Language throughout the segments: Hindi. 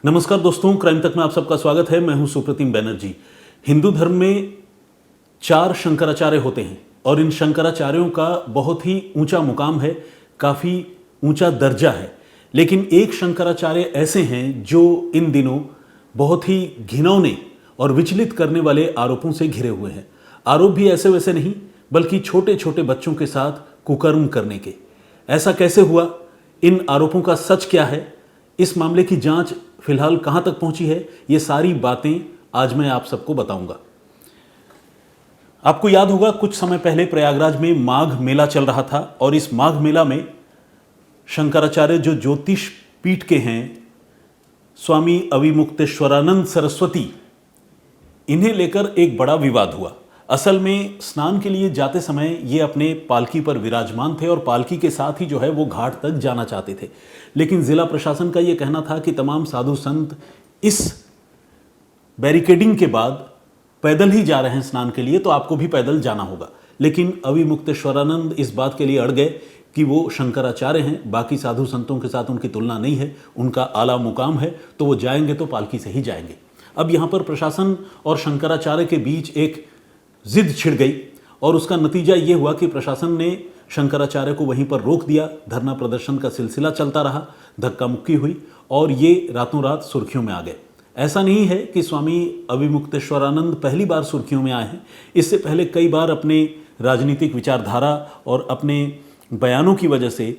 नमस्कार दोस्तों, क्राइम तक में आप सबका स्वागत है। मैं हूं सुप्रतिम बैनर्जी। हिंदू धर्म में 4 शंकराचार्य होते हैं और इन शंकराचार्यों का बहुत ही ऊंचा मुकाम है, काफ़ी ऊंचा दर्जा है। लेकिन एक शंकराचार्य ऐसे हैं जो इन दिनों बहुत ही घिनौने और विचलित करने वाले आरोपों से घिरे हुए हैं। आरोप भी ऐसे वैसे नहीं, बल्कि छोटे छोटे बच्चों के साथ कुकर्म करने के। ऐसा कैसे हुआ, इन आरोपों का सच क्या है, इस मामले की जांच फिलहाल कहां तक पहुंची है, ये सारी बातें आज मैं आप सबको बताऊंगा। आपको याद होगा, कुछ समय पहले प्रयागराज में माघ मेला चल रहा था और इस माघ मेला में शंकराचार्य जो ज्योतिष पीठ के हैं, स्वामी अविमुक्तेश्वरानंद सरस्वती, इन्हें लेकर एक बड़ा विवाद हुआ। असल में स्नान के लिए जाते समय ये अपने पालकी पर विराजमान थे और पालकी के साथ ही जो है वो घाट तक जाना चाहते थे। लेकिन जिला प्रशासन का ये कहना था कि तमाम साधु संत इस बैरिकेडिंग के बाद पैदल ही जा रहे हैं स्नान के लिए, तो आपको भी पैदल जाना होगा। लेकिन अविमुक्तेश्वरानंद इस बात के लिए अड़ गए कि वो शंकराचार्य हैं, बाकी साधु संतों के साथ उनकी तुलना नहीं है, उनका आला मुकाम है, तो वो जाएंगे तो पालकी से ही जाएंगे। अब यहाँ पर प्रशासन और शंकराचार्य के बीच एक जिद छिड़ गई और उसका नतीजा ये हुआ कि प्रशासन ने शंकराचार्य को वहीं पर रोक दिया। धरना प्रदर्शन का सिलसिला चलता रहा, धक्का मुक्की हुई और ये रातों रात सुर्खियों में आ गए। ऐसा नहीं है कि स्वामी अविमुक्तेश्वरानंद पहली बार सुर्खियों में आए हैं। इससे पहले कई बार अपने राजनीतिक विचारधारा और अपने बयानों की वजह से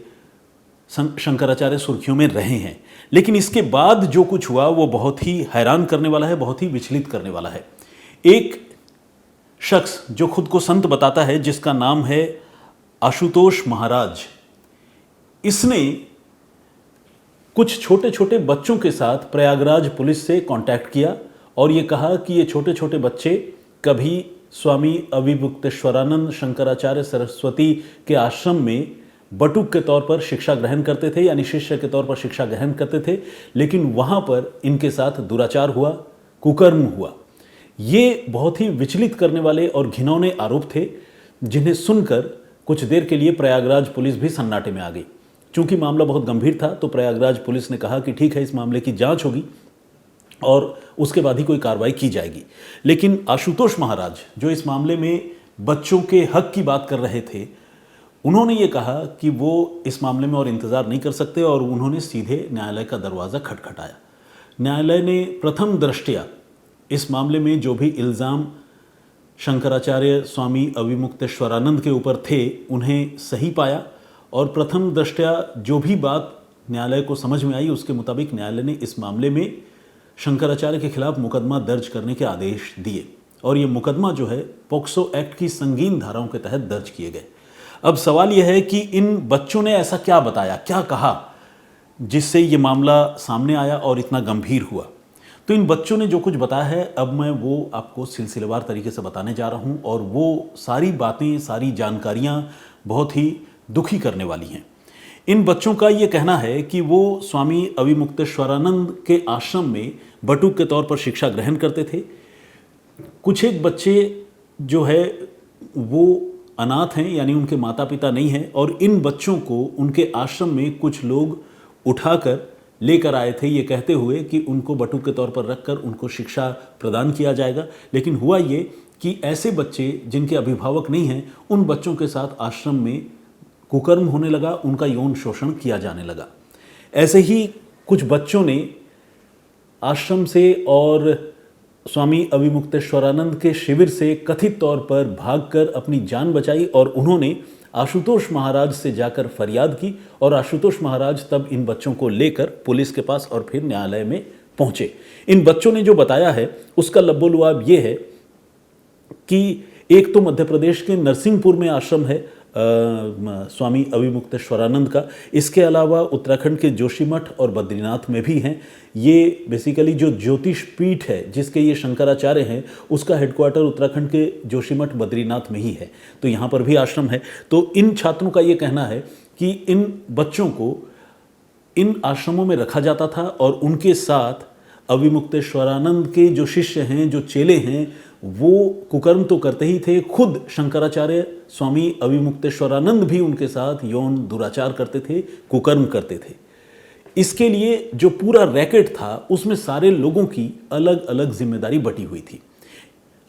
शंकराचार्य सुर्खियों में रहे हैं। लेकिन इसके बाद जो कुछ हुआ वो बहुत ही हैरान करने वाला है, बहुत ही विचलित करने वाला है। एक शख्स जो खुद को संत बताता है, जिसका नाम है आशुतोष महाराज, इसने कुछ छोटे छोटे बच्चों के साथ प्रयागराज पुलिस से कांटेक्ट किया और ये कहा कि ये छोटे छोटे बच्चे कभी स्वामी अविमुक्तेश्वरानंद शंकराचार्य सरस्वती के आश्रम में बटुक के तौर पर शिक्षा ग्रहण करते थे, यानी शिष्य के तौर पर शिक्षा ग्रहण करते थे, लेकिन वहां पर इनके साथ दुराचार हुआ, कुकर्म हुआ। ये बहुत ही विचलित करने वाले और घिनौने आरोप थे, जिन्हें सुनकर कुछ देर के लिए प्रयागराज पुलिस भी सन्नाटे में आ गई। चूंकि मामला बहुत गंभीर था तो प्रयागराज पुलिस ने कहा कि ठीक है, इस मामले की जांच होगी और उसके बाद ही कोई कार्रवाई की जाएगी। लेकिन आशुतोष महाराज, जो इस मामले में बच्चों के हक की बात कर रहे थे, उन्होंने ये कहा कि वो इस मामले में और इंतज़ार नहीं कर सकते और उन्होंने सीधे न्यायालय का दरवाज़ा खटखटाया। न्यायालय ने प्रथम दृष्टया इस मामले में जो भी इल्ज़ाम शंकराचार्य स्वामी अविमुक्तेश्वरानंद के ऊपर थे उन्हें सही पाया और प्रथम दृष्टया जो भी बात न्यायालय को समझ में आई, उसके मुताबिक न्यायालय ने इस मामले में शंकराचार्य के खिलाफ मुकदमा दर्ज करने के आदेश दिए और ये मुकदमा जो है पॉक्सो एक्ट की संगीन धाराओं के तहत दर्ज किए गए। अब सवाल यह है कि इन बच्चों ने ऐसा क्या बताया, क्या कहा, जिससे ये मामला सामने आया और इतना गंभीर हुआ। तो इन बच्चों ने जो कुछ बताया है, अब मैं वो आपको सिलसिलेवार तरीके से बताने जा रहा हूँ और वो सारी बातें, सारी जानकारियाँ बहुत ही दुखी करने वाली हैं। इन बच्चों का ये कहना है कि वो स्वामी अविमुक्तेश्वरानंद के आश्रम में बटुक के तौर पर शिक्षा ग्रहण करते थे। कुछ एक बच्चे जो है वो अनाथ हैं, यानी उनके माता पिता नहीं हैं, और इन बच्चों को उनके आश्रम में कुछ लोग उठाकर लेकर आए थे, ये कहते हुए कि उनको बटुक के तौर पर रखकर उनको शिक्षा प्रदान किया जाएगा। लेकिन हुआ ये कि ऐसे बच्चे जिनके अभिभावक नहीं हैं, उन बच्चों के साथ आश्रम में कुकर्म होने लगा, उनका यौन शोषण किया जाने लगा। ऐसे ही कुछ बच्चों ने आश्रम से और स्वामी अविमुक्तेश्वरानंद के शिविर से कथित तौर पर भागकर अपनी जान बचाई और उन्होंने आशुतोष महाराज से जाकर फरियाद की और आशुतोष महाराज तब इन बच्चों को लेकर पुलिस के पास और फिर न्यायालय में पहुंचे। इन बच्चों ने जो बताया है उसका लब्बो-लुआब ये है कि एक तो मध्य प्रदेश के नरसिंहपुर में आश्रम है स्वामी अविमुक्तेश्वरानंद का, इसके अलावा उत्तराखंड के जोशीमठ और बद्रीनाथ में भी हैं। ये बेसिकली जो ज्योतिष पीठ है जिसके ये शंकराचार्य हैं, उसका हेडक्वार्टर उत्तराखंड के जोशीमठ बद्रीनाथ में ही है, तो यहाँ पर भी आश्रम है। तो इन छात्रों का ये कहना है कि इन बच्चों को इन आश्रमों में रखा जाता था और उनके साथ अविमुक्तेश्वरानंद के जो शिष्य हैं, जो चेले हैं, वो कुकर्म तो करते ही थे, खुद शंकराचार्य स्वामी अविमुक्तेश्वरानंद भी उनके साथ यौन दुराचार करते थे, कुकर्म करते थे। इसके लिए जो पूरा रैकेट था उसमें सारे लोगों की अलग अलग जिम्मेदारी बटी हुई थी।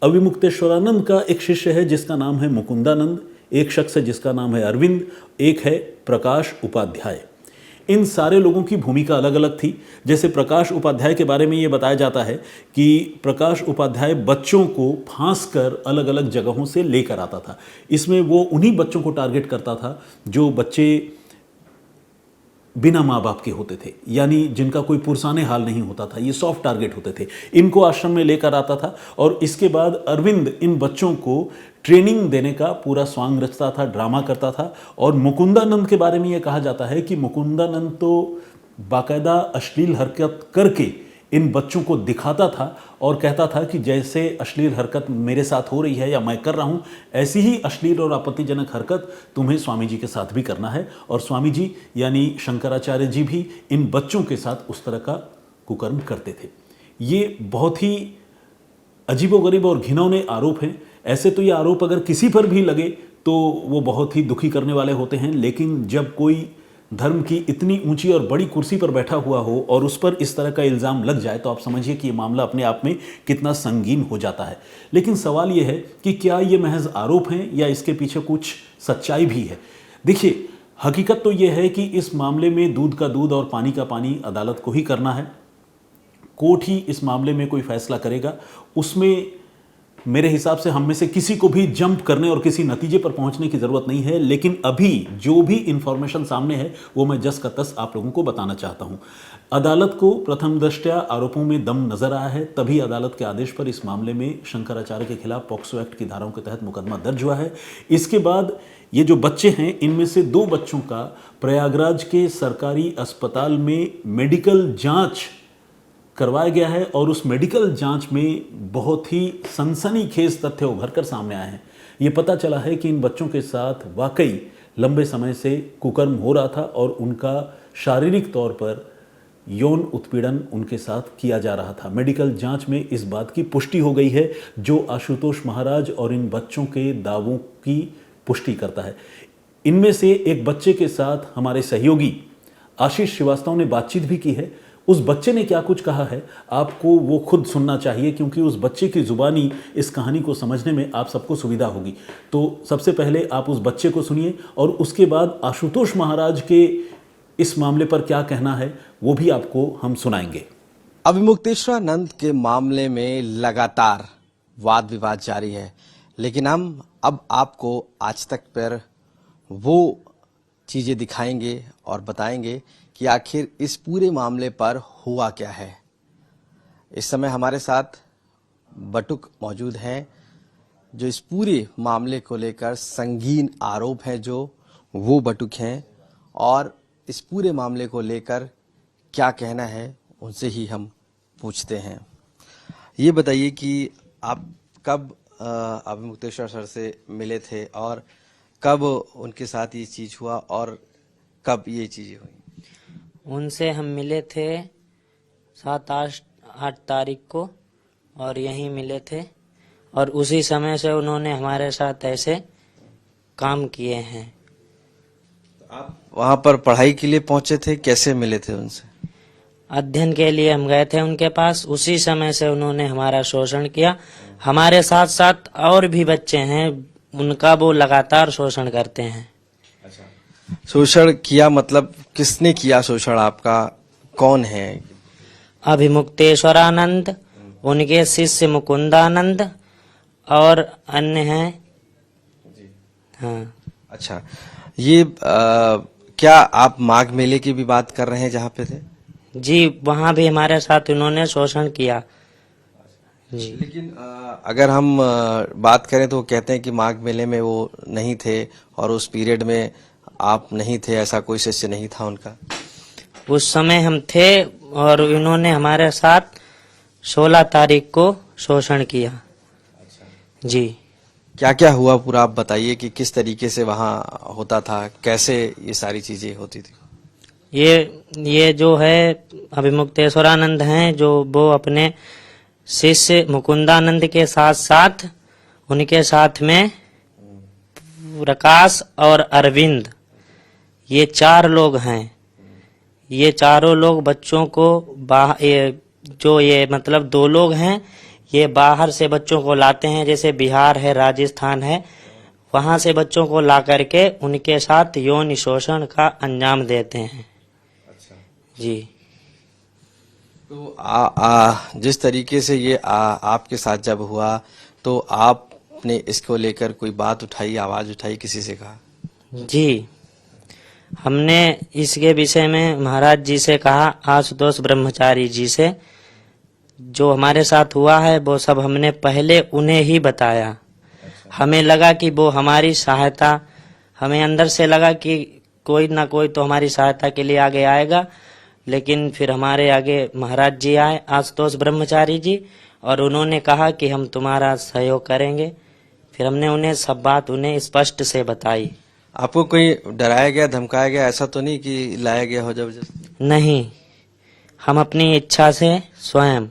अविमुक्तेश्वरानंद का एक शिष्य है जिसका नाम है मुकुंदानंद, एक शख्स है जिसका नाम है अरविंद, एक है प्रकाश उपाध्याय। इन सारे लोगों की भूमिका अलग अलग थी। जैसे प्रकाश उपाध्याय के बारे में ये बताया जाता है कि प्रकाश उपाध्याय बच्चों को फांस कर अलग अलग जगहों से लेकर आता था। इसमें वो उन्हीं बच्चों को टारगेट करता था जो बच्चे बिना माँ बाप के होते थे, यानी जिनका कोई पुरसाने हाल नहीं होता था। ये सॉफ्ट टारगेट होते थे। इनको आश्रम में लेकर आता था और इसके बाद अरविंद इन बच्चों को ट्रेनिंग देने का पूरा स्वांग रचता था, ड्रामा करता था। और मुकुंदानंद के बारे में यह कहा जाता है कि मुकुंदानंद तो बाकायदा अश्लील हरकत करके इन बच्चों को दिखाता था और कहता था कि जैसे अश्लील हरकत मेरे साथ हो रही है या मैं कर रहा हूँ, ऐसी ही अश्लील और आपत्तिजनक हरकत तुम्हें स्वामी जी के साथ भी करना है। और स्वामी जी यानी शंकराचार्य जी भी इन बच्चों के साथ उस तरह का कुकर्म करते थे। ये बहुत ही अजीबोगरीब और घिनौने आरोप हैं। ऐसे तो ये आरोप अगर किसी पर भी लगे तो वो बहुत ही दुखी करने वाले होते हैं, लेकिन जब कोई धर्म की इतनी ऊंची और बड़ी कुर्सी पर बैठा हुआ हो और उस पर इस तरह का इल्ज़ाम लग जाए तो आप समझिए कि ये मामला अपने आप में कितना संगीन हो जाता है। लेकिन सवाल ये है कि क्या ये महज आरोप हैं या इसके पीछे कुछ सच्चाई भी है। देखिए, हकीकत तो ये है कि इस मामले में दूध का दूध और पानी का पानी अदालत को ही करना है। कोर्ट ही इस मामले में कोई फैसला करेगा। उसमें मेरे हिसाब से हम में से किसी को भी जंप करने और किसी नतीजे पर पहुंचने की ज़रूरत नहीं है। लेकिन अभी जो भी इंफॉर्मेशन सामने है वो मैं जस का तस आप लोगों को बताना चाहता हूं। अदालत को प्रथम दृष्टया आरोपों में दम नजर आया है, तभी अदालत के आदेश पर इस मामले में शंकराचार्य के खिलाफ पॉक्सो एक्ट की धाराओं के तहत मुकदमा दर्ज हुआ है। इसके बाद ये जो बच्चे हैं, इनमें से 2 बच्चों का प्रयागराज के सरकारी अस्पताल में मेडिकल जाँच करवाया गया है और उस मेडिकल जांच में बहुत ही सनसनीखेज तथ्य उभर कर सामने आए हैं। ये पता चला है कि इन बच्चों के साथ वाकई लंबे समय से कुकर्म हो रहा था और उनका शारीरिक तौर पर यौन उत्पीड़न उनके साथ किया जा रहा था। मेडिकल जांच में इस बात की पुष्टि हो गई है, जो आशुतोष महाराज और इन बच्चों के दावों की पुष्टि करता है। इनमें से एक बच्चे के साथ हमारे सहयोगी आशीष श्रीवास्तव ने बातचीत भी की है। उस बच्चे ने क्या कुछ कहा है आपको वो खुद सुनना चाहिए, क्योंकि उस बच्चे की जुबानी इस कहानी को समझने में आप सबको सुविधा होगी। तो सबसे पहले आप उस बच्चे को सुनिए और उसके बाद आशुतोष महाराज के इस मामले पर क्या कहना है वो भी आपको हम सुनाएंगे। अविमुक्तेश्वरानंद के मामले में लगातार वाद विवाद जारी है, लेकिन हम अब आपको आज तक पर वो चीजें दिखाएंगे और बताएंगे कि आखिर इस पूरे मामले पर हुआ क्या है। इस समय हमारे साथ बटुक मौजूद हैं जो इस पूरे मामले को लेकर संगीन आरोप है जो वो बटुक हैं, और इस पूरे मामले को लेकर क्या कहना है उनसे ही हम पूछते हैं। ये बताइए कि आप कब अविमुक्तेश्वर सर से मिले थे और कब उनके साथ ये चीज हुआ और कब ये चीजें हुई? उनसे हम मिले थे 7-8 तारीख को और यहीं मिले थे, और उसी समय से उन्होंने हमारे साथ ऐसे काम किए हैं। आप वहां पर पढ़ाई के लिए पहुंचे थे, कैसे मिले थे उनसे? अध्ययन के लिए हम गए थे उनके पास, उसी समय से उन्होंने हमारा शोषण किया। हमारे साथ साथ और भी बच्चे हैं, उनका वो लगातार शोषण करते हैं। शोषण किया मतलब किसने किया शोषण? आपका कौन है? अविमुक्तेश्वरानंद, उनके शिष्य मुकुंदानंद और अन्य हैं। हाँ। अच्छा, ये क्या आप माघ मेले की भी बात कर रहे हैं जहाँ पे थे? जी, वहाँ भी हमारे साथ उन्होंने शोषण किया जी। लेकिन अगर हम बात करें तो वो कहते हैं कि माघ मेले में वो नहीं थे और उस पीरियड में आप नहीं थे, ऐसा कोई शिष्य नहीं था उनका? उस समय हम थे और इन्होंने हमारे साथ 16 तारीख को शोषण किया जी। क्या क्या हुआ पूरा आप बताइए कि किस तरीके से वहाँ होता था, कैसे ये सारी चीजें होती थी? ये जो है अविमुक्तेश्वरानंद हैं, जो वो अपने शिष्य मुकुंदानंद के साथ साथ उनके साथ में प्रकाश और अरविंद, ये 4 लोग हैं। ये चारों लोग बच्चों को ये मतलब 2 लोग हैं, ये बाहर से बच्चों को लाते हैं, जैसे बिहार है, राजस्थान है, वहां से बच्चों को ला करके उनके साथ यौन शोषण का अंजाम देते हैं। जी। तो जिस तरीके से ये आपके साथ जब हुआ तो आपने इसको लेकर कोई बात उठाई, आवाज उठाई, किसी से कहा? जी, हमने इसके विषय में महाराज जी से कहा, आशुतोष ब्रह्मचारी जी से। जो हमारे साथ हुआ है वो सब हमने पहले उन्हें ही बताया। हमें लगा कि वो हमारी सहायता, हमें अंदर से लगा कि कोई ना कोई तो हमारी सहायता के लिए आगे आएगा, लेकिन फिर हमारे आगे महाराज जी आए, आशुतोष ब्रह्मचारी जी, और उन्होंने कहा कि हम तुम्हारा सहयोग करेंगे। फिर हमने उन्हें सब बात उन्हें स्पष्ट से बताई। आपको कोई डराया गया, धमकाया गया, ऐसा तो नहीं कि लाया गया हो जबरदस्ती? नहीं, हम अपनी इच्छा से स्वयं,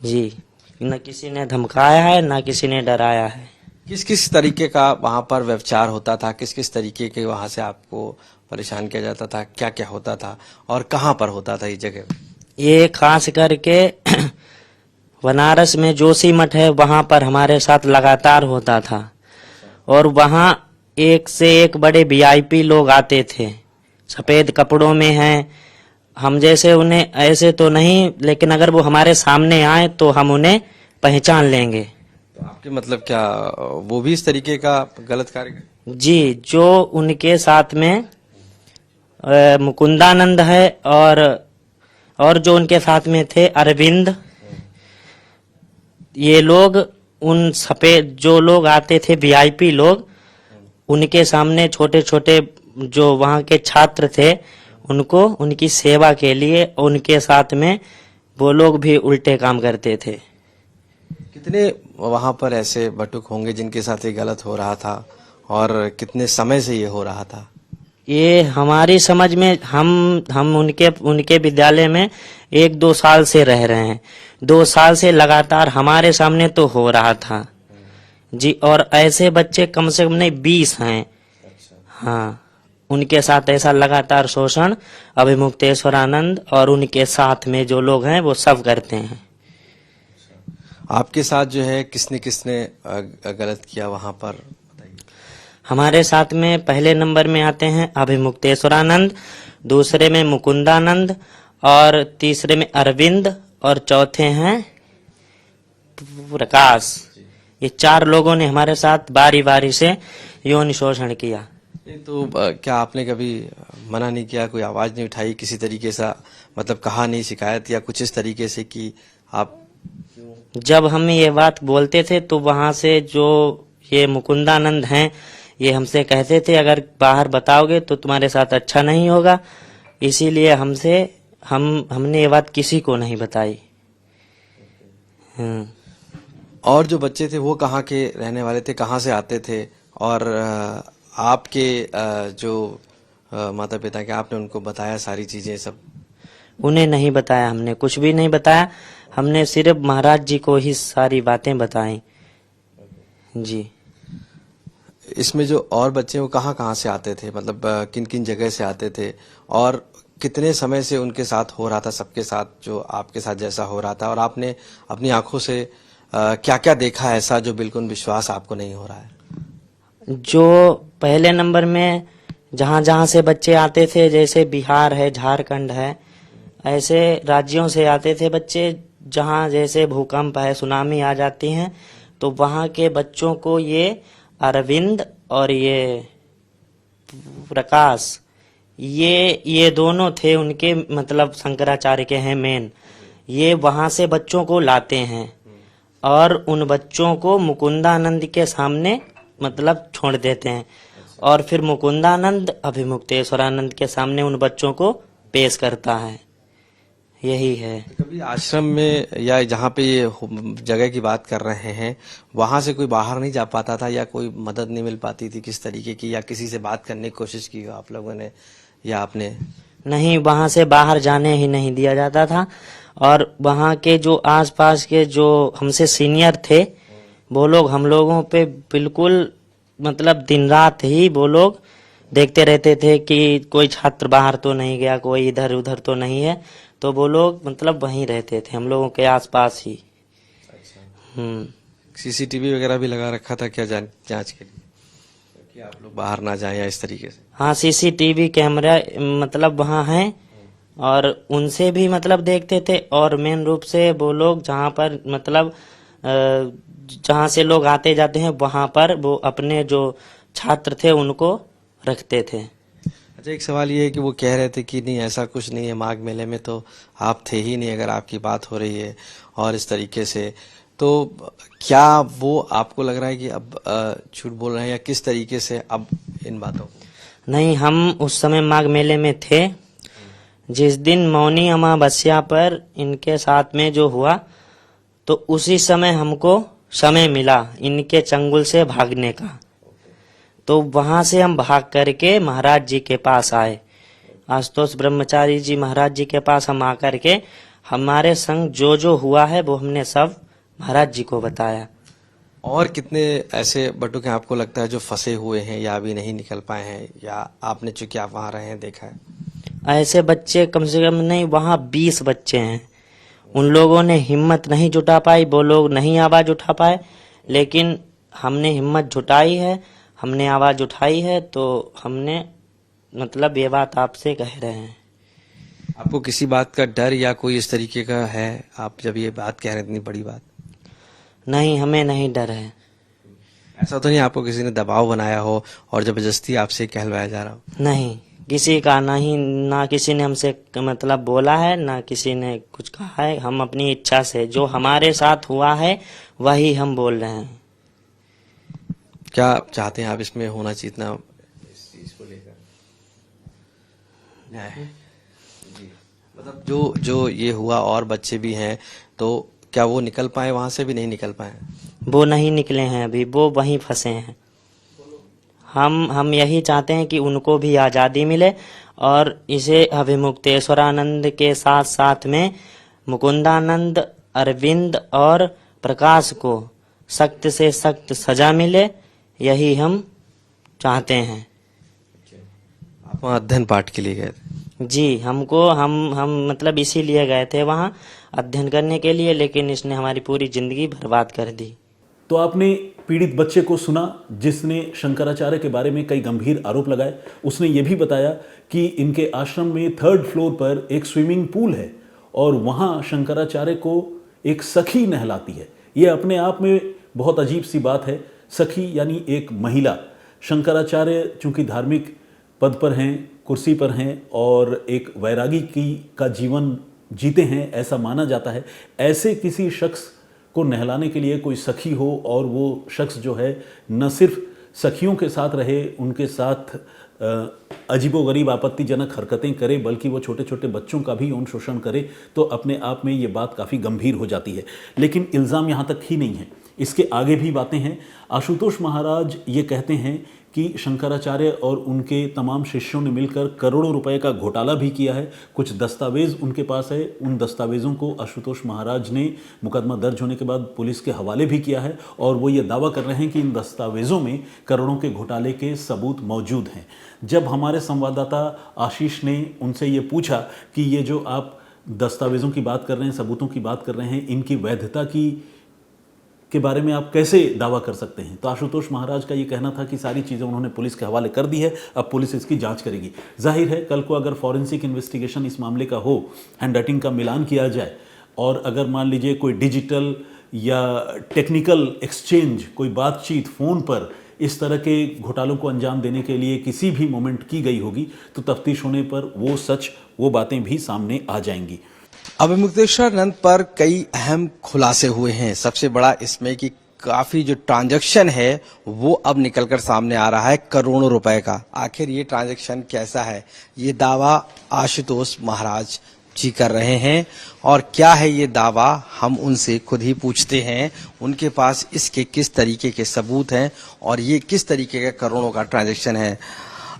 जी, न किसी ने धमकाया है, न किसी ने डराया है। किस किस तरीके का वहां पर व्यवचार होता था, किस किस तरीके के वहां से आपको परेशान किया जाता था, क्या क्या होता था और कहाँ पर होता था ये जगह? ये खास करके बनारस में जोशी मठ है, वहां पर हमारे साथ लगातार होता था, और वहां एक से एक बड़े वीआईपी लोग आते थे, सफेद कपड़ों में हैं। हम जैसे उन्हें ऐसे तो नहीं, लेकिन अगर वो हमारे सामने आए तो हम उन्हें पहचान लेंगे। तो आपके मतलब क्या वो भी इस तरीके का गलत कार्य? जी, जो उनके साथ में मुकुंदानंद है, और जो उनके साथ में थे अरविंद, ये लोग उन सफेद जो लोग आते थे वीआईपी लोग, उनके सामने छोटे छोटे जो वहाँ के छात्र थे उनको उनकी सेवा के लिए उनके साथ में वो लोग भी उल्टे काम करते थे। कितने वहां पर ऐसे बटुक होंगे जिनके साथ ये गलत हो रहा था और कितने समय से ये हो रहा था? ये हमारी समझ में हम उनके विद्यालय में 1-2 साल से रह रहे हैं। 2 साल से लगातार हमारे सामने तो हो रहा था जी, और ऐसे बच्चे कम से कम नहीं 20 हैं। हाँ, उनके साथ ऐसा लगातार शोषण अभिमुक्तेश्वरानंद और उनके साथ में जो लोग हैं वो सब करते हैं। आपके साथ जो है किसने किसने गलत किया वहां पर, बताइए। हमारे साथ में पहले नंबर में आते हैं अभिमुक्तेश्वरानंद, दूसरे में मुकुंदानंद, और तीसरे में अरविंद, और चौथे हैं प्रकाश। ये 4 लोगों ने हमारे साथ बारी बारी से यौन शोषण किया। तो क्या आपने कभी मना नहीं किया, कोई आवाज नहीं उठाई, किसी तरीके से मतलब कहा नहीं, शिकायत या कुछ इस तरीके से कि आप? जब हम ये बात बोलते थे तो वहां से जो ये मुकुंदानंद हैं, ये हमसे कहते थे अगर बाहर बताओगे तो तुम्हारे साथ अच्छा नहीं होगा, इसीलिए हमने ये बात किसी को नहीं बताई। और जो बच्चे थे वो कहाँ के रहने वाले थे, कहाँ से आते थे? और आपके जो माता पिता के, आपने उनको बताया सारी चीजें सब? उन्हें नहीं बताया, हमने कुछ भी नहीं बताया, हमने सिर्फ महाराज जी को ही सारी बातें बताई। जी। इसमें जो और बच्चे वो कहाँ कहाँ से आते थे, मतलब किन किन जगह से आते थे, और कितने समय से उनके साथ हो रहा था, सबके साथ जो आपके साथ जैसा हो रहा था? और आपने अपनी आंखों से क्या क्या देखा ऐसा जो बिल्कुल विश्वास आपको नहीं हो रहा है? जो पहले नंबर में जहाँ जहाँ से बच्चे आते थे, जैसे बिहार है, झारखंड है, ऐसे राज्यों से आते थे बच्चे, जहाँ जैसे भूकंप है, सुनामी आ जाती है, तो वहाँ के बच्चों को ये अरविंद और ये प्रकाश, ये दोनों थे उनके, मतलब शंकराचार्य के हैं मेन, ये वहाँ से बच्चों को लाते हैं और उन बच्चों को मुकुंदानंद के सामने मतलब छोड़ देते हैं, और फिर मुकुंदानंद अभिमुक्तेश्वरानंद के सामने उन बच्चों को पेश करता है। यही है। कभी आश्रम में या जहाँ पे ये जगह की बात कर रहे हैं, वहां से कोई बाहर नहीं जा पाता था, या कोई मदद नहीं मिल पाती थी किस तरीके की, या किसी से बात करने की कोशिश की आप लोगों ने या आपने? नहीं, वहां से बाहर जाने ही नहीं दिया जाता था, और वहां के जो आसपास के जो हमसे सीनियर थे वो लोग हम लोगों पे बिल्कुल मतलब दिन रात ही वो लोग देखते रहते थे कि कोई छात्र बाहर तो नहीं गया, कोई इधर उधर तो नहीं है, तो वो लोग मतलब वहीं रहते थे हम लोगों के आसपास ही। सीसीटीवी वगैरह भी लगा रखा था क्या जांच के लिए, कि आप लोग बाहर ना जाएं या इस तरीके से? हाँ, सीसीटीवी कैमरा मतलब वहाँ है, और उनसे भी मतलब देखते थे। और मेन रूप से वो लोग जहाँ पर मतलब जहाँ से लोग आते जाते हैं वहाँ पर वो अपने जो छात्र थे उनको रखते थे। अच्छा, एक सवाल ये है कि वो कह रहे थे कि नहीं ऐसा कुछ नहीं है, माघ मेले में तो आप थे ही नहीं अगर आपकी बात हो रही है और इस तरीके से, तो क्या वो आपको लग रहा है कि अब झूठ बोल रहे हैं या किस तरीके से अब इन बातों को? नहीं, हम उस समय माघ मेले में थे। जिस दिन मौनी अमावस्या पर इनके साथ में जो हुआ, तो उसी समय हमको समय मिला इनके चंगुल से भागने का। तो वहां से हम भाग करके महाराज जी के पास आए। आशुतोष ब्रह्मचारी जी महाराज जी के पास हम आकर के हमारे संग जो जो हुआ है वो हमने सब महाराज जी को बताया। और कितने ऐसे बटुक हैं आपको लगता है जो फंसे हुए हैं या अभी नहीं निकल पाए हैं, या आपने चूंकि आप वहां रहे हैं देखा है? ऐसे बच्चे कम से कम नहीं, वहाँ 20 बच्चे हैं। उन लोगों ने हिम्मत नहीं जुटा पाई, वो लोग नहीं आवाज उठा पाए, लेकिन हमने हिम्मत जुटाई है, हमने आवाज उठाई है, तो हमने मतलब ये बात आपसे कह रहे हैं। आपको किसी बात का डर या कोई इस तरीके का है, आप जब ये बात कह रहे हैं इतनी बड़ी बात? नहीं, हमें नहीं डर है। ऐसा तो नहीं आपको किसी ने दबाव बनाया हो और जबरदस्ती आपसे कहलवाया जा रहा हो? नहीं, किसी का नहीं, ना किसी ने हमसे मतलब बोला है, ना किसी ने कुछ कहा है। हम अपनी इच्छा से जो हमारे साथ हुआ है वही हम बोल रहे हैं। क्या चाहते हैं आप इसमें होना चाहिए इतना इस चीज को लेकर न्याय? जी, मतलब जो ये हुआ और बच्चे भी हैं, तो क्या वो निकल पाए वहां से? भी नहीं निकल पाए? वो नहीं निकले हैं अभी, वो वहीं फंसे हैं। हम यही चाहते हैं कि उनको भी आज़ादी मिले, और इसे अभिमुक्तेश्वरानंद के साथ साथ में मुकुंदानंद, अरविंद और प्रकाश को सख्त से सख्त सजा मिले, यही हम चाहते हैं। आप वहाँ अध्ययन पाठ के लिए गए थे? जी, हमको हम मतलब इसीलिए गए थे वहाँ अध्ययन करने के लिए, लेकिन इसने हमारी पूरी जिंदगी बर्बाद कर दी। तो आपने पीड़ित बच्चे को सुना जिसने शंकराचार्य के बारे में कई गंभीर आरोप लगाए। उसने ये भी बताया कि इनके आश्रम में 3rd फ्लोर पर एक स्विमिंग पूल है और वहाँ शंकराचार्य को एक सखी नहलाती है। ये अपने आप में बहुत अजीब सी बात है। सखी यानी एक महिला। शंकराचार्य चूंकि धार्मिक पद पर हैं, कुर्सी पर हैं और एक वैरागी का जीवन जीते हैं ऐसा माना जाता है। ऐसे किसी शख्स को नहलाने के लिए कोई सखी हो और वो शख्स जो है न सिर्फ सखियों के साथ रहे, उनके साथ अजीबोगरीब आपत्तिजनक हरकतें करे, बल्कि वो छोटे छोटे बच्चों का भी यौन शोषण करे, तो अपने आप में ये बात काफ़ी गंभीर हो जाती है। लेकिन इल्ज़ाम यहाँ तक ही नहीं है, इसके आगे भी बातें हैं। आशुतोष महाराज ये कहते हैं कि शंकराचार्य और उनके तमाम शिष्यों ने मिलकर करोड़ों रुपए का घोटाला भी किया है। कुछ दस्तावेज उनके पास है, उन दस्तावेज़ों को आशुतोष महाराज ने मुकदमा दर्ज होने के बाद पुलिस के हवाले भी किया है, और वो ये दावा कर रहे हैं कि इन दस्तावेज़ों में करोड़ों के घोटाले के सबूत मौजूद हैं। जब हमारे संवाददाता आशीष ने उनसे ये पूछा कि ये जो आप दस्तावेज़ों की बात कर रहे हैं, सबूतों की बात कर रहे हैं, इनकी वैधता के बारे में आप कैसे दावा कर सकते हैं, तो आशुतोष महाराज का ये कहना था कि सारी चीज़ें उन्होंने पुलिस के हवाले कर दी है, अब पुलिस इसकी जांच करेगी। जाहिर है कल को अगर फॉरेंसिक इन्वेस्टिगेशन इस मामले का हो, हैंडराइटिंग का मिलान किया जाए, और अगर मान लीजिए कोई डिजिटल या टेक्निकल एक्सचेंज, कोई बातचीत फ़ोन पर इस तरह के घोटालों को अंजाम देने के लिए किसी भी मोमेंट की गई होगी, तो तफ्तीश होने पर वो सच, वो बातें भी सामने आ जाएंगी। अभिमुक्तेश्वरानंद पर कई अहम खुलासे हुए हैं। सबसे बड़ा इसमें कि काफी जो ट्रांजैक्शन है वो अब निकलकर सामने आ रहा है, करोड़ों रुपए का। आखिर ये ट्रांजैक्शन कैसा है, ये दावा आशुतोष महाराज जी कर रहे हैं, और क्या है ये दावा हम उनसे खुद ही पूछते हैं। उनके पास इसके किस तरीके के सबूत हैं और ये किस तरीके का करोड़ों का ट्रांजैक्शन है।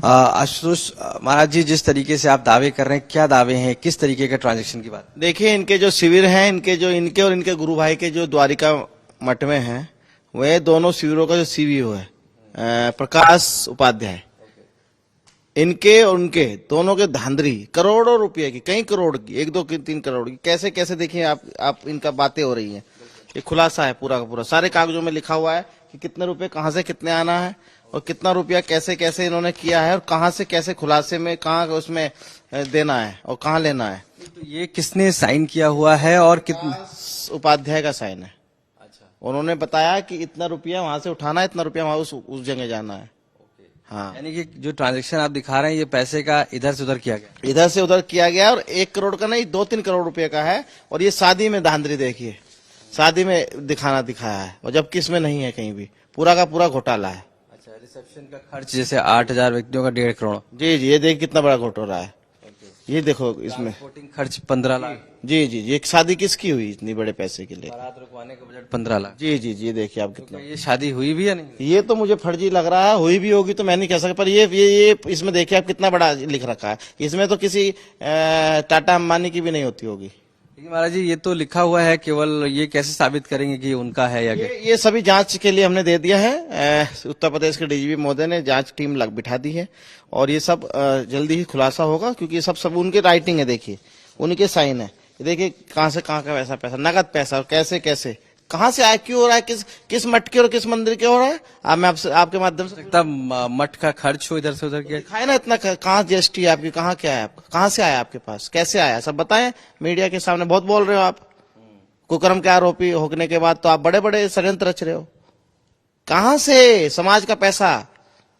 आशुतोष महाराज जी, जिस तरीके से आप दावे कर रहे हैं, क्या दावे हैं, किस तरीके के ट्रांजैक्शन की बात? देखिए, इनके जो शिविर हैं, इनके और इनके गुरु भाई के जो द्वारिका मठ में हैं, वे दोनों शिविरों का जो सीवीओ है प्रकाश उपाध्याय, इनके और उनके दोनों के धांधली करोड़ों रुपए की, कई करोड़ की, 1 2 3 करोड़ की, कैसे कैसे देखिए आप इनका बातें हो रही हैं। ये खुलासा है पूरा का पूरा, सारे कागजों में लिखा हुआ है कि कितने रुपए कहाँ से कितने आना है और कितना रुपया कैसे कैसे इन्होंने किया है और कहाँ से कैसे खुलासे में कहाँ उसमें देना है और कहाँ लेना है। तो ये किसने साइन किया हुआ है और कितना? उपाध्याय का साइन है। अच्छा, उन्होंने बताया कि इतना रुपया वहां से उठाना है, इतना रुपया वहां उस जगह जाना है। हाँ, यानी कि जो ट्रांजैक्शन आप दिखा रहे हैं ये पैसे का इधर से उधर किया गया? इधर से उधर किया गया और 1 करोड़ का नहीं 2 3 करोड़ रुपए का है। और ये शादी में धांधली देखिए, शादी में दिखाया है और जबकि इसमें नहीं है कहीं भी, पूरा का पूरा घोटाला है। अच्छा, रिसेप्शन का खर्च जैसे 8,000 व्यक्तियों का 1.5 करोड़। जी जी, ये देख कितना बड़ा घोटाला है। ये देखो इसमें ट्रांसपोर्टिंग खर्च 15 लाख। जी जी, ये शादी किसकी हुई इतनी बड़े पैसे के लिए? बारात रुकवाने का बजट 15 लाख। जी जी जी, ये देखिए आप कितना। ये शादी हुई भी या नहीं? ये तो मुझे फर्जी लग रहा है, हुई भी होगी तो मैं नहीं कह सकता, पर ये इसमें देखिए आप कितना बड़ा लिख रखा है। इसमें तो किसी टाटा अंबानी की भी नहीं होती होगी। लेकिन महाराज जी ये तो लिखा हुआ है, केवल ये कैसे साबित करेंगे कि उनका है या क्या? ये सभी जांच के लिए हमने दे दिया है। उत्तर प्रदेश के डीजीपी महोदय ने जांच टीम बिठा दी है और ये सब जल्दी ही खुलासा होगा, क्योंकि ये सब उनके राइटिंग है, देखिए उनके साइन है। देखिए कहाँ से कहाँ का वैसा पैसा, नगद पैसा, और कैसे कैसे कहाँ से आया, क्यों हो रहा है, किस मठ के और किस मंदिर के हो रहा है। अब मैं आपके माध्यम से तब मठ का खर्च हो इधर से उधर किया। दिखाए ना इतना, कहाँ जीएसटी है आपकी, कहाँ क्या है आपका, कहाँ से आया आपके पास, कैसे आया, सब बताएं मीडिया के सामने। बहुत बोल रहे हो आप, कुकर्म के आरोपी होने के बाद तो आप बड़े बड़े षड्यंत्र रच रहे हो। कहाँ से समाज का पैसा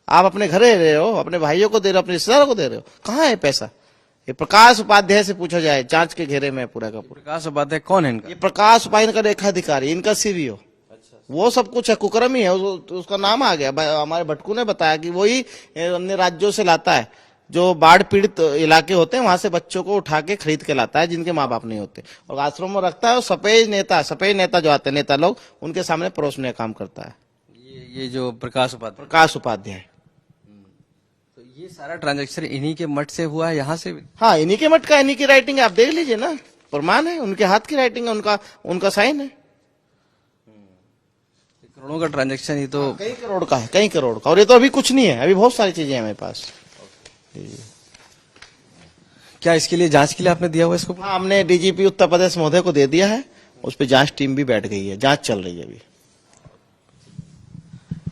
आप अपने घर दे रहे हो, अपने भाइयों को दे रहे हो, अपने रिश्तेदारों को दे रहे हो, कहाँ है पैसा? ये प्रकाश उपाध्याय से पूछा जाए, जांच के घेरे में पूरा का पूरा। प्रकाश उपाध्याय कौन है इनका? ये प्रकाश उपाध्याय का रेखाधिकारी, इनका सीवीओ। वो सब कुछ है, कुकर्म ही है, उसका नाम आ गया। हमारे भटकू ने बताया कि वही अन्य राज्यों से लाता है, जो बाढ़ पीड़ित इलाके होते हैं वहां से बच्चों को उठा के खरीद के लाता है, जिनके माँ बाप नहीं होते, और आश्रम में रखता है। और सफेद नेता जो आते हैं, नेता लोग, उनके सामने परोसने का काम करता है ये जो प्रकाश उपाध्याय। तो ये सारा ट्रांजैक्शन इन्हीं के मठ से हुआ है, यहाँ से भी? हाँ, इन्हीं के मठ का, इन्हीं की राइटिंग है, आप देख लीजिए ना, प्रमाण है, उनके हाथ की राइटिंग है, उनका साइन है। करोड़ों का ट्रांजैक्शन ही तो। कई करोड़ का है, कई करोड़ का। और ये तो अभी कुछ नहीं है, अभी बहुत सारी चीजें हैं हमारे पास। क्या इसके लिए जांच के लिए आपने दिया हुआ इसको? हाँ, हमने डीजीपी उत्तर प्रदेश महोदय को दे दिया है, उस पर जांच टीम भी बैठ गई है, जांच चल रही है अभी।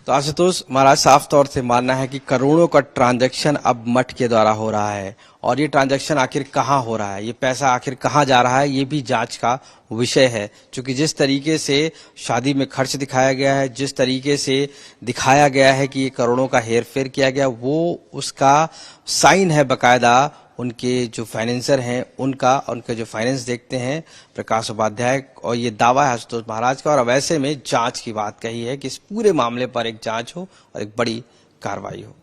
तो आशुतोष महाराज, साफ तौर से मानना है कि करोड़ों का ट्रांजैक्शन अब मठ के द्वारा हो रहा है, और ये ट्रांजैक्शन आखिर कहाँ हो रहा है, ये पैसा आखिर कहाँ जा रहा है, ये भी जांच का विषय है। क्योंकि जिस तरीके से शादी में खर्च दिखाया गया है, जिस तरीके से दिखाया गया है कि ये करोड़ों का हेरफेर किया गया, वो उसका साइन है बकायदा उनके जो फाइनेंसर हैं उनका, उनके जो फाइनेंस देखते हैं प्रकाश उपाध्याय, और ये दावा है आशुतोष महाराज का। और अब ऐसे में जांच की बात कही है कि इस पूरे मामले पर एक जांच हो और एक बड़ी कार्रवाई हो।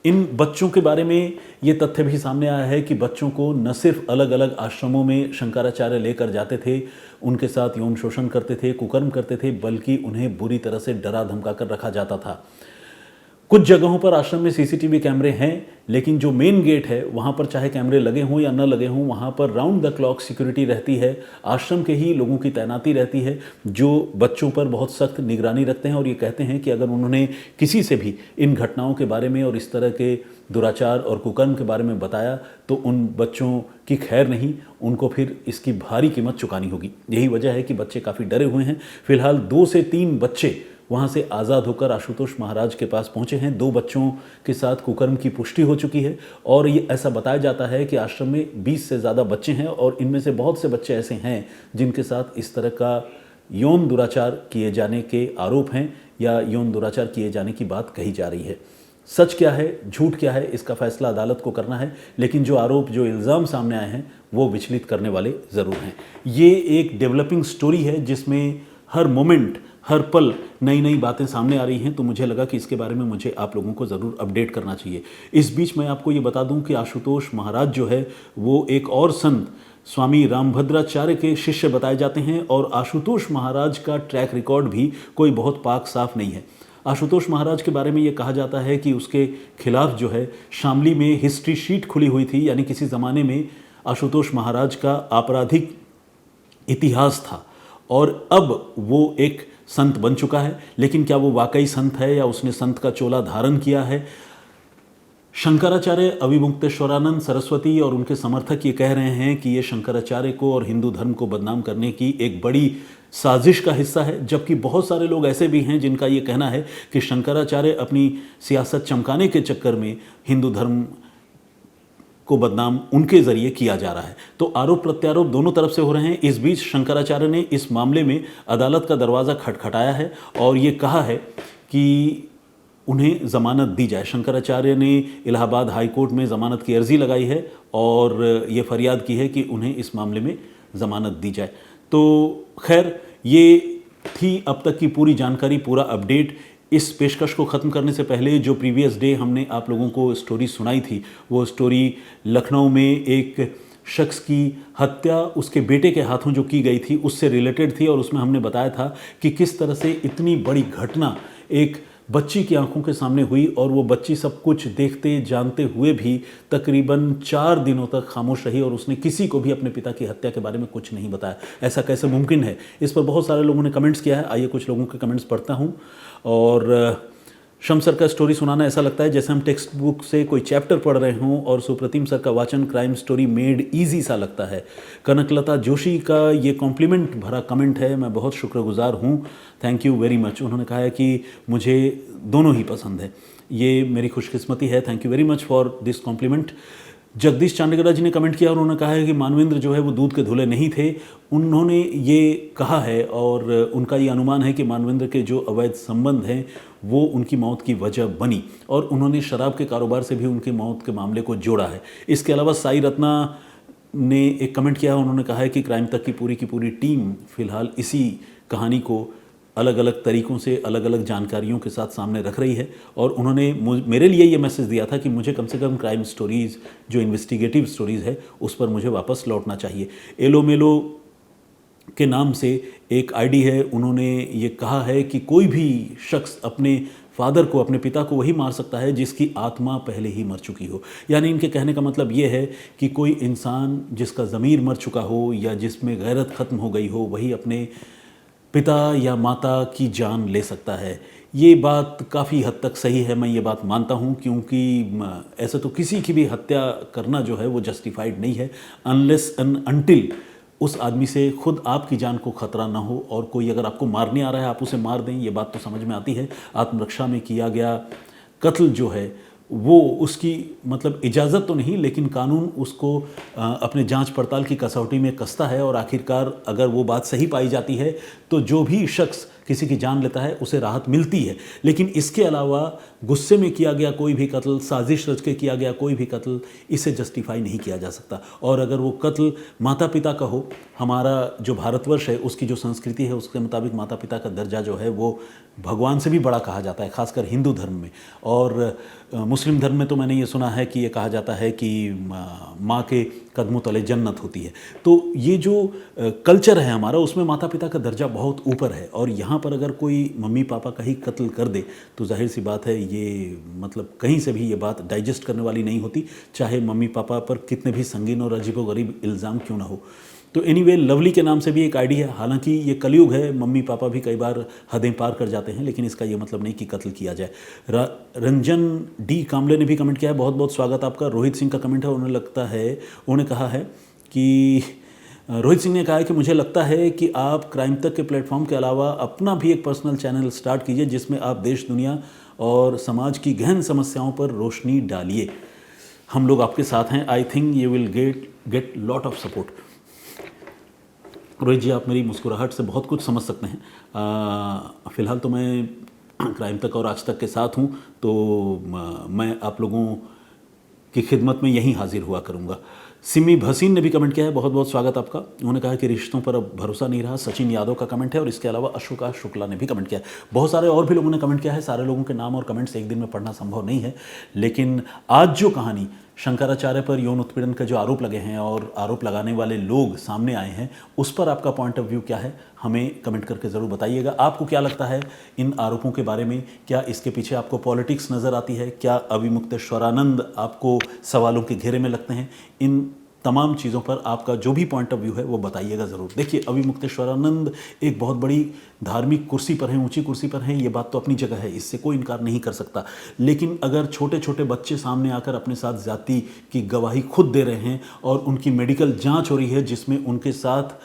इन बच्चों के बारे में ये तथ्य भी सामने आया है कि बच्चों को न सिर्फ अलग अलग आश्रमों में शंकराचार्य लेकर जाते थे, उनके साथ यौन शोषण करते थे, कुकर्म करते थे, बल्कि उन्हें बुरी तरह से डरा धमका कर रखा जाता था। कुछ जगहों पर आश्रम में सीसीटीवी कैमरे हैं, लेकिन जो मेन गेट है वहाँ पर चाहे कैमरे लगे हों या न लगे हों, वहाँ पर राउंड द क्लॉक सिक्योरिटी रहती है। आश्रम के ही लोगों की तैनाती रहती है जो बच्चों पर बहुत सख्त निगरानी रखते हैं, और ये कहते हैं कि अगर उन्होंने किसी से भी इन घटनाओं के बारे में और इस तरह के दुराचार और कुकर्म के बारे में बताया तो उन बच्चों की खैर नहीं, उनको फिर इसकी भारी कीमत चुकानी होगी। यही वजह है कि बच्चे काफ़ी डरे हुए हैं। फिलहाल 2 से 3 बच्चे वहाँ से आज़ाद होकर आशुतोष महाराज के पास पहुँचे हैं। 2 बच्चों के साथ कुकर्म की पुष्टि हो चुकी है, और ये ऐसा बताया जाता है कि आश्रम में 20 से ज़्यादा बच्चे हैं, और इनमें से बहुत से बच्चे ऐसे हैं जिनके साथ इस तरह का यौन दुराचार किए जाने के आरोप हैं या यौन दुराचार किए जाने की बात कही जा रही है। सच क्या है, झूठ क्या है, इसका फैसला अदालत को करना है, लेकिन जो आरोप, जो इल्ज़ाम सामने आए हैं वो विचलित करने वाले ज़रूर हैं। ये एक डेवलपिंग स्टोरी है जिसमें हर मोमेंट, हर पल नई नई बातें सामने आ रही हैं, तो मुझे लगा कि इसके बारे में मुझे आप लोगों को ज़रूर अपडेट करना चाहिए। इस बीच मैं आपको ये बता दूं कि आशुतोष महाराज जो है वो एक और संत स्वामी रामभद्राचार्य के शिष्य बताए जाते हैं, और आशुतोष महाराज का ट्रैक रिकॉर्ड भी कोई बहुत पाक साफ नहीं है। आशुतोष महाराज के बारे में ये कहा जाता है कि उसके खिलाफ जो है शामली में हिस्ट्री शीट खुली हुई थी, यानी किसी ज़माने में आशुतोष महाराज का आपराधिक इतिहास था, और अब वो एक संत बन चुका है। लेकिन क्या वो वाकई संत है या उसने संत का चोला धारण किया है, शंकराचार्य अविमुक्तेश्वरानंद सरस्वती और उनके समर्थक ये कह रहे हैं कि ये शंकराचार्य को और हिंदू धर्म को बदनाम करने की एक बड़ी साजिश का हिस्सा है, जबकि बहुत सारे लोग ऐसे भी हैं जिनका ये कहना है कि शंकराचार्य अपनी सियासत चमकाने के चक्कर में हिंदू धर्म को बदनाम उनके जरिए किया जा रहा है। तो आरोप प्रत्यारोप दोनों तरफ से हो रहे हैं। इस बीच शंकराचार्य ने इस मामले में अदालत का दरवाज़ा खटखटाया है और ये कहा है कि उन्हें ज़मानत दी जाए। शंकराचार्य ने इलाहाबाद हाई कोर्ट में ज़मानत की अर्जी लगाई है और ये फरियाद की है कि उन्हें इस मामले में ज़मानत दी जाए। तो खैर, ये थी अब तक की पूरी जानकारी, पूरा अपडेट। इस पेशकश को ख़त्म करने से पहले जो प्रीवियस डे हमने आप लोगों को स्टोरी सुनाई थी, वो स्टोरी लखनऊ में एक शख्स की हत्या उसके बेटे के हाथों जो की गई थी उससे रिलेटेड थी। और उसमें हमने बताया था कि किस तरह से इतनी बड़ी घटना एक बच्ची की आंखों के सामने हुई और वो बच्ची सब कुछ देखते जानते हुए भी तकरीबन 4 दिनों तक खामोश रही और उसने किसी को भी अपने पिता की हत्या के बारे में कुछ नहीं बताया। ऐसा कैसे मुमकिन है? इस पर बहुत सारे लोगों ने कमेंट्स किया है। आइए कुछ लोगों के कमेंट्स पढ़ता हूँ। और शम्स सर का स्टोरी सुनाना ऐसा लगता है जैसे हम टेक्स्ट बुक से कोई चैप्टर पढ़ रहे हों और सुप्रतिम सर का वाचन क्राइम स्टोरी मेड इजी सा लगता है। कनकलता जोशी का ये कॉम्प्लीमेंट भरा कमेंट है, मैं बहुत शुक्रगुजार हूँ, थैंक यू वेरी मच। उन्होंने कहा है कि मुझे दोनों ही पसंद है, ये मेरी खुशकिस्मती है, thank you very much for this compliment. Jagdish Chandigarh ji ने कमेंट किया और उन्होंने कहा है कि मानवेंद्र जो है वो दूध के धुले नहीं थे। उन्होंने ये कहा है और उनका ये अनुमान है कि मानवेंद्र के जो अवैध संबंध हैं वो उनकी मौत की वजह बनी और उन्होंने शराब के कारोबार से भी उनकी मौत के मामले को जोड़ा है। इसके अलावा साई रत्ना ने एक कमेंट किया, उन्होंने कहा है कि क्राइम तक की पूरी टीम फिलहाल इसी कहानी को अलग अलग तरीक़ों से अलग अलग जानकारियों के साथ सामने रख रही है। और उन्होंने मेरे लिए ये मैसेज दिया था कि मुझे कम से कम क्राइम स्टोरीज़ जो इन्वेस्टिगेटिव स्टोरीज़ है उस पर मुझे वापस लौटना चाहिए। एलो मेलो के नाम से एक आईडी है, उन्होंने ये कहा है कि कोई भी शख्स अपने फादर को, अपने पिता को वही मार सकता है जिसकी आत्मा पहले ही मर चुकी हो। यानी इनके कहने का मतलब ये है कि कोई इंसान जिसका ज़मीर मर चुका हो या जिसमें गैरत ख़त्म हो गई हो वही अपने पिता या माता की जान ले सकता है। ये बात काफ़ी हद तक सही है, मैं ये बात मानता हूँ, क्योंकि ऐसे तो किसी की भी हत्या करना जो है वो जस्टिफाइड नहीं है अनलेस एंड अनटिल उस आदमी से खुद आपकी जान को खतरा ना हो। और कोई अगर आपको मारने आ रहा है आप उसे मार दें, ये बात तो समझ में आती है। आत्मरक्षा में किया गया कत्ल जो है वो उसकी मतलब इजाज़त तो नहीं, लेकिन कानून उसको अपने जांच पड़ताल की कसौटी में कसता है और आखिरकार अगर वो बात सही पाई जाती है तो जो भी शख्स किसी की जान लेता है उसे राहत मिलती है। लेकिन इसके अलावा गुस्से में किया गया कोई भी कत्ल, साजिश रच के किया गया कोई भी कत्ल, इसे जस्टिफाई नहीं किया जा सकता। और अगर वो कत्ल माता पिता का हो, हमारा जो भारतवर्ष है उसकी जो संस्कृति है उसके मुताबिक माता पिता का दर्जा जो है वो भगवान से भी बड़ा कहा जाता है, खासकर हिंदू धर्म में। और मुस्लिम धर्म में तो मैंने ये सुना है कि ये कहा जाता है कि माँ के कदमों तले जन्नत होती है। तो ये जो कल्चर है हमारा उसमें माता पिता का दर्जा बहुत ऊपर है। और यहाँ पर अगर कोई मम्मी पापा का ही कत्ल कर दे तो जाहिर सी बात है ये मतलब कहीं से भी ये बात डाइजेस्ट करने वाली नहीं होती, चाहे मम्मी पापा पर कितने भी संगीन और अजीबोगरीब इल्ज़ाम क्यों ना हो। तो एनीवे, लवली के नाम से भी एक आईडी है। हालांकि ये कलयुग है, मम्मी पापा भी कई बार हदें पार कर जाते हैं, लेकिन इसका ये मतलब नहीं कि कत्ल किया जाए। रंजन डी कामले ने भी कमेंट किया है, बहुत बहुत स्वागत आपका। रोहित सिंह का कमेंट है, उन्होंने कहा है कि रोहित सिंह ने कहा है कि मुझे लगता है कि आप क्राइम तक के प्लेटफॉर्म के अलावा अपना भी एक पर्सनल चैनल स्टार्ट कीजिए जिसमें आप देश दुनिया और समाज की गहन समस्याओं पर रोशनी डालिए। हम लोग आपके साथ हैं। I think you will get lot of support. Rohit ji, आप मेरी मुस्कुराहट से बहुत कुछ समझ सकते हैं। फ़िलहाल तो मैं क्राइम तक और आज तक के साथ हूँ, तो मैं आप लोगों की खिदमत में यहीं हाजिर हुआ करूँगा। सिमी भसीन ने भी कमेंट किया है, बहुत बहुत स्वागत आपका। उन्होंने कहा कि रिश्तों पर अब भरोसा नहीं रहा, सचिन यादव का कमेंट है। और इसके अलावा अशोका शुक्ला ने भी कमेंट किया है। बहुत सारे और भी लोगों ने कमेंट किया है। सारे लोगों के नाम और कमेंट्स एक दिन में पढ़ना संभव नहीं है, लेकिन आज जो कहानी शंकराचार्य पर यौन उत्पीड़न का जो आरोप लगे हैं और आरोप लगाने वाले लोग सामने आए हैं, उस पर आपका पॉइंट ऑफ व्यू क्या है, हमें कमेंट करके ज़रूर बताइएगा। आपको क्या लगता है इन आरोपों के बारे में? क्या इसके पीछे आपको पॉलिटिक्स नज़र आती है? क्या अविमुक्तेश्वरानंद आपको सवालों के घेरे में लगते हैं? इन तमाम चीज़ों पर आपका जो भी पॉइंट ऑफ व्यू है वो बताइएगा ज़रूर। देखिए, अविमुक्तेश्वरानंद एक बहुत बड़ी धार्मिक कुर्सी पर हैं, ऊंची कुर्सी पर हैं, ये बात तो अपनी जगह है, इससे कोई इनकार नहीं कर सकता। लेकिन अगर छोटे छोटे बच्चे सामने आकर अपने साथ जाति की गवाही खुद दे रहे हैं और उनकी मेडिकल जांच हो रही है जिसमें उनके साथ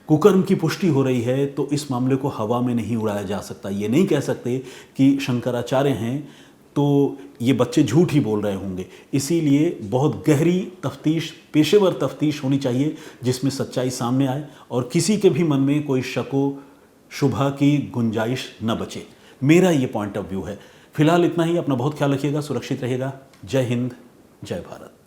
कुकर्म की पुष्टि हो रही है, तो इस मामले को हवा में नहीं उड़ाया जा सकता। ये नहीं कह सकते कि शंकराचार्य हैं तो ये बच्चे झूठ ही बोल रहे होंगे। इसीलिए बहुत गहरी तफ्तीश, पेशेवर तफ्तीश होनी चाहिए जिसमें सच्चाई सामने आए और किसी के भी मन में कोई शको शुभा की गुंजाइश न बचे। मेरा ये पॉइंट ऑफ व्यू है। फिलहाल इतना ही। अपना बहुत ख्याल रखिएगा, सुरक्षित रहिएगा। जय हिंद, जय भारत।